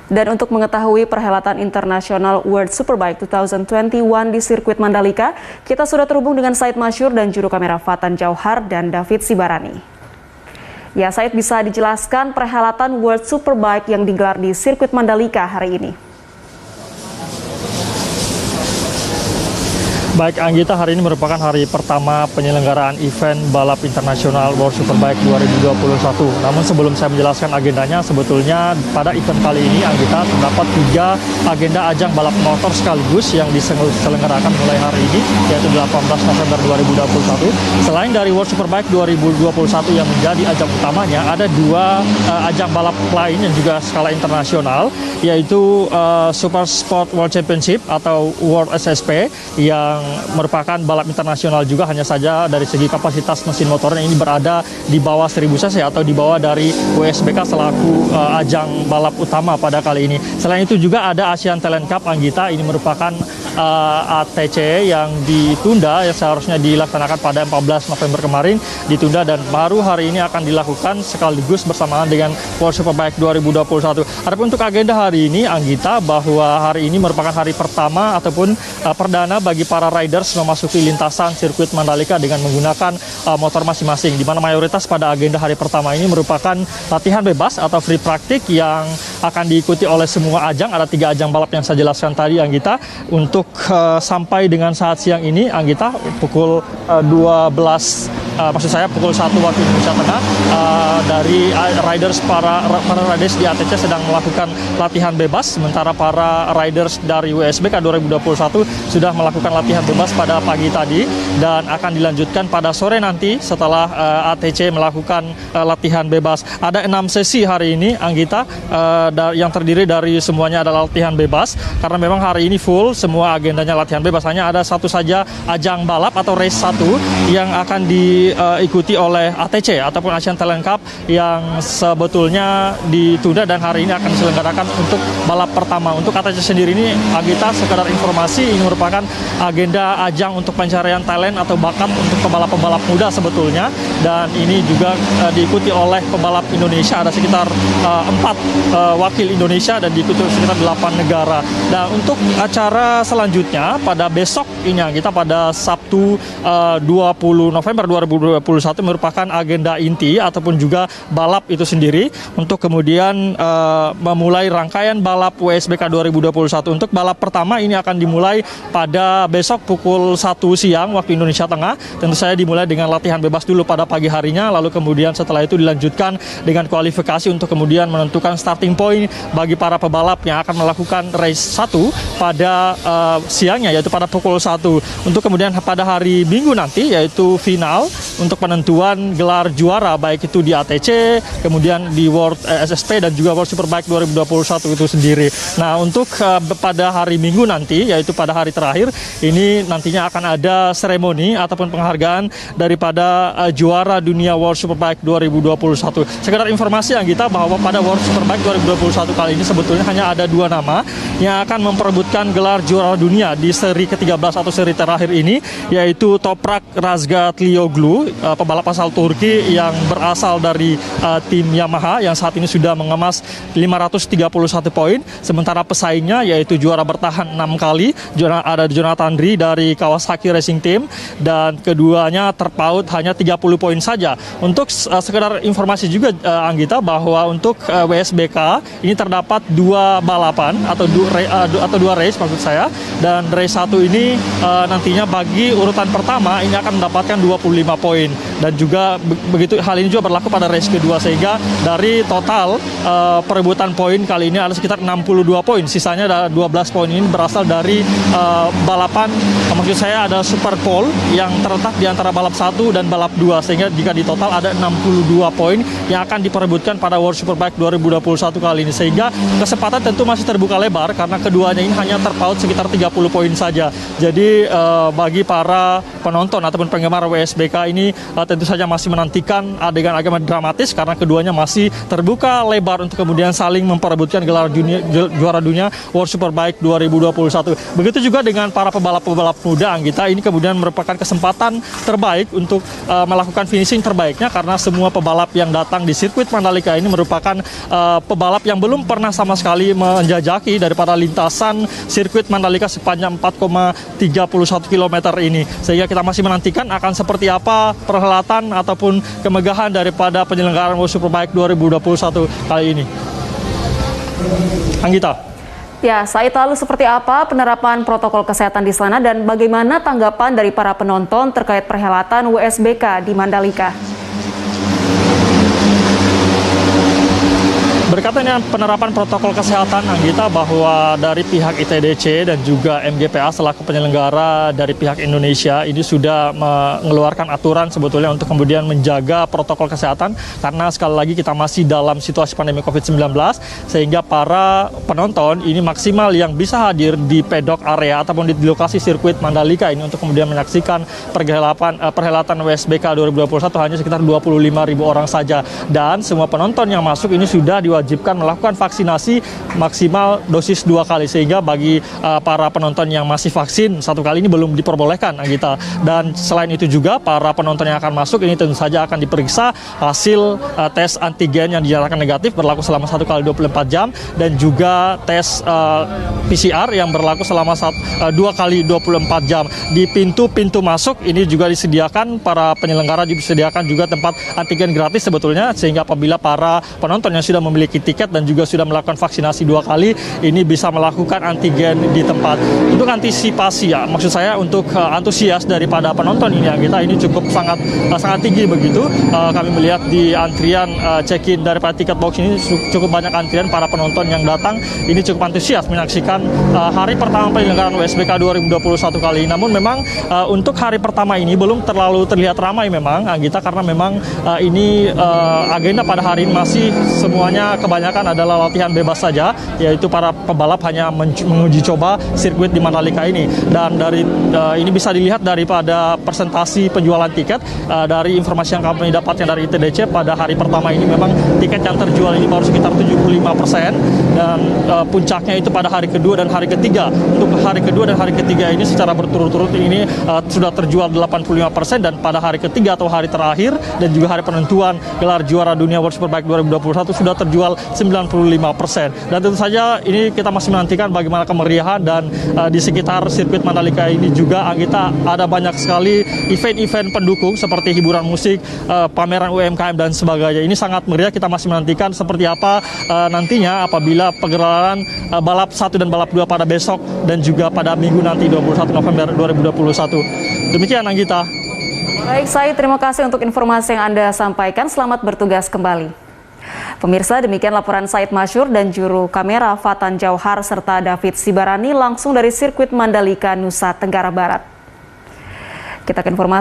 Dan untuk mengetahui perhelatan internasional World Superbike 2021 di sirkuit Mandalika, kita sudah terhubung dengan Said Masyur dan juru kamera Fatan Jauhar dan David Sibarani. Ya, Said, bisa dijelaskan perhelatan World Superbike yang digelar di sirkuit Mandalika hari ini? Baik, Anggita, hari ini merupakan hari pertama penyelenggaraan event balap internasional World Superbike 2021. Namun sebelum saya menjelaskan agendanya, sebetulnya pada event kali ini, Anggita, terdapat 3 agenda ajang balap motor sekaligus yang diselenggarakan mulai hari ini, yaitu 18 November 2021. Selain dari World Superbike 2021 yang menjadi ajang utamanya, ada 2 ajang balap lain yang juga skala internasional, yaitu Super Sport World Championship atau World SSP yang merupakan balap internasional juga, hanya saja dari segi kapasitas mesin motornya ini berada di bawah 1000 cc atau di bawah dari WSBK selaku ajang balap utama pada kali ini. Selain itu juga ada Asian Talent Cup, Anggita. Ini merupakan ATC yang ditunda, yang seharusnya dilaksanakan pada 14 November kemarin, ditunda dan baru hari ini akan dilakukan sekaligus bersamaan dengan World Superbike 2021. Adapun untuk agenda hari ini, Anggita, bahwa hari ini merupakan hari pertama ataupun perdana bagi para riders memasuki lintasan sirkuit Mandalika dengan menggunakan motor masing-masing, di mana mayoritas pada agenda hari pertama ini merupakan latihan bebas atau free practice yang akan diikuti oleh semua ajang. Ada 3 ajang balap yang saya jelaskan tadi, Anggita. Untuk sampai dengan saat siang ini, Anggita, pukul 12, maksud saya pukul 1 waktu Indonesia Tengah, dari para riders di ATC sedang melakukan latihan bebas, sementara para riders dari WSBK 2021 sudah melakukan latihan bebas pada pagi tadi dan akan dilanjutkan pada sore nanti setelah ATC melakukan latihan bebas. Ada 6 sesi hari ini, Anggita, yang terdiri dari semuanya adalah latihan bebas, karena memang hari ini full semua agendanya latihan bebas. Hanya ada satu saja ajang balap atau race 1 yang akan diikuti oleh ATC ataupun Asian Talent Cup yang sebetulnya ditunda dan hari ini akan diselenggarakan untuk balap pertama. Untuk ATC sendiri ini, Anggita, sekedar informasi, ini merupakan agenda ajang untuk pencarian talent atau bakat untuk pembalap-pembalap muda sebetulnya, dan ini juga diikuti oleh pembalap Indonesia. Ada sekitar 4 wakil Indonesia dan diikuti sekitar 8 negara. Dan untuk acara selanjutnya pada besok ini, kita pada Sabtu 20 November 2021 merupakan agenda inti ataupun juga balap itu sendiri untuk kemudian memulai rangkaian balap WSBK 2021. Untuk balap pertama ini akan dimulai pada besok pukul 1 siang waktu Indonesia Tengah. Tentu saja dimulai dengan latihan bebas dulu pada pagi harinya, lalu kemudian setelah itu dilanjutkan dengan kualifikasi untuk kemudian menentukan starting point bagi para pebalap yang akan melakukan race 1 pada siangnya, yaitu pada pukul 1. Untuk kemudian pada hari Minggu nanti, yaitu final untuk penentuan gelar juara, baik itu di ATC, kemudian di World SSP dan juga World Superbike 2021 itu sendiri. Nah, untuk pada hari Minggu nanti, yaitu pada hari terakhir, ini nantinya akan ada seremoni ataupun penghargaan daripada juara dunia World Superbike 2021. Sekedar informasi, Anggita, bahwa pada World Superbike 2021 kali ini sebetulnya hanya ada 2 nama yang akan memperebutkan gelar juara dunia di seri ke-13 atau seri terakhir ini, yaitu Toprak Razgatlioglu, pebalap asal Turki yang berasal dari tim Yamaha yang saat ini sudah mengemas 531 poin. Sementara pesaingnya yaitu juara bertahan 6 kali, ada Jonathan Ri dari Kawasaki Racing Team, dan keduanya terpaut hanya 30 poin saja. Untuk sekedar informasi juga, Anggita, bahwa untuk WSBK ini terdapat 2 balapan atau 2 race maksud saya, dan race 1 ini nantinya bagi urutan pertama ini akan mendapatkan 25 poin, dan juga begitu hal ini juga berlaku pada race kedua, sehingga dari total perebutan poin kali ini ada sekitar 62 poin. Sisanya ada 12 poin ini berasal dari balapan, maksud saya ada Super Pole yang terletak di antara balap 1 dan balap 2, sehingga jika di total ada 62 poin yang akan diperebutkan pada World Superbike 2021 kali ini, sehingga kesempatan tentu masih terbuka lebar karena keduanya ini hanya terpaut sekitar 30 poin saja. Jadi bagi para penonton ataupun penggemar WSBK ini tentu saja masih menantikan adegan-adegan dramatis karena keduanya masih terbuka lebar untuk kemudian saling memperebutkan gelar juara dunia World Superbike 2021. Begitu juga dengan para pebalap-pebalap muda, Anggita, ini kemudian merupakan kesempatan terbaik untuk melakukan finishing terbaiknya karena semua pebalap yang datang di sirkuit Mandalika ini merupakan pebalap yang belum pernah sama sekali menjajaki daripada lintasan sirkuit Mandalika sepanjang 4,31 km ini. Sehingga kita masih menantikan akan seperti apa perhelatan ataupun kemegahan daripada penyelenggaraan World Superbike 2021 kali ini. Anggita. Ya, Said, lalu seperti apa penerapan protokol kesehatan di sana dan bagaimana tanggapan dari para penonton terkait perhelatan WSBK di Mandalika? Berkaitan dengan penerapan protokol kesehatan, Anggita, bahwa dari pihak ITDC dan juga MGPA selaku penyelenggara dari pihak Indonesia ini sudah mengeluarkan aturan sebetulnya untuk kemudian menjaga protokol kesehatan karena sekali lagi kita masih dalam situasi pandemi COVID-19 sehingga para penonton ini maksimal yang bisa hadir di pedok area ataupun di lokasi sirkuit Mandalika ini untuk kemudian menyaksikan perhelatan WSBK 2021 hanya sekitar 25.000 orang saja, dan semua penonton yang masuk ini sudah diwajibkan melakukan vaksinasi maksimal dosis 2 kali sehingga bagi para penonton yang masih vaksin 1 kali ini belum diperbolehkan, Anggita. Dan selain itu juga para penonton yang akan masuk ini tentu saja akan diperiksa hasil tes antigen yang dinyatakan negatif berlaku selama 1 kali 24 jam dan juga tes PCR yang berlaku selama 2 kali 24 jam. Di pintu-pintu masuk ini juga disediakan, para penyelenggara disediakan juga tempat antigen gratis sebetulnya, sehingga apabila para penonton yang sudah memiliki tiket dan juga sudah melakukan vaksinasi 2 kali ini bisa melakukan antigen di tempat. Untuk antisipasi, ya maksud saya untuk antusias daripada penonton ini, kita ini cukup sangat tinggi begitu. Kami melihat di antrian check-in daripada tiket box ini cukup banyak antrian para penonton yang datang ini cukup antusias menyaksikan hari pertama penyelenggaraan WSBK 2021 kali ini. Namun memang untuk hari pertama ini belum terlalu terlihat ramai memang, Anggita, karena memang ini agenda pada hari ini masih semuanya kebanyakan adalah latihan bebas saja, yaitu para pebalap hanya menguji coba sirkuit di Mandalika ini. Dan dari ini bisa dilihat daripada persentasi penjualan tiket, dari informasi yang kami dapatkan dari ITDC pada hari pertama ini memang tiket yang terjual ini baru sekitar 75% dan puncaknya itu pada hari kedua dan hari ketiga. Untuk hari kedua dan hari ketiga ini secara berturut-turut ini sudah terjual 85% dan pada hari ketiga atau hari terakhir dan juga hari penentuan gelar juara dunia World Superbike 2021 sudah terjual 95%. Dan tentu saja ini kita masih menantikan bagaimana kemeriahan dan di sekitar sirkuit Mandalika ini juga, Anggita, ada banyak sekali event-event pendukung seperti hiburan musik, pameran UMKM dan sebagainya. Ini sangat meriah, kita masih menantikan seperti apa nantinya apabila pegelaran balap 1 dan balap 2 pada besok dan juga pada minggu nanti 21 November 2021. Demikian, Anggita. Baik, Said, terima kasih untuk informasi yang Anda sampaikan. Selamat bertugas kembali. Pemirsa, demikian laporan Said Masyur dan juru kamera Fatan Jauhar serta David Sibarani langsung dari sirkuit Mandalika, Nusa Tenggara Barat. Kita ke informasi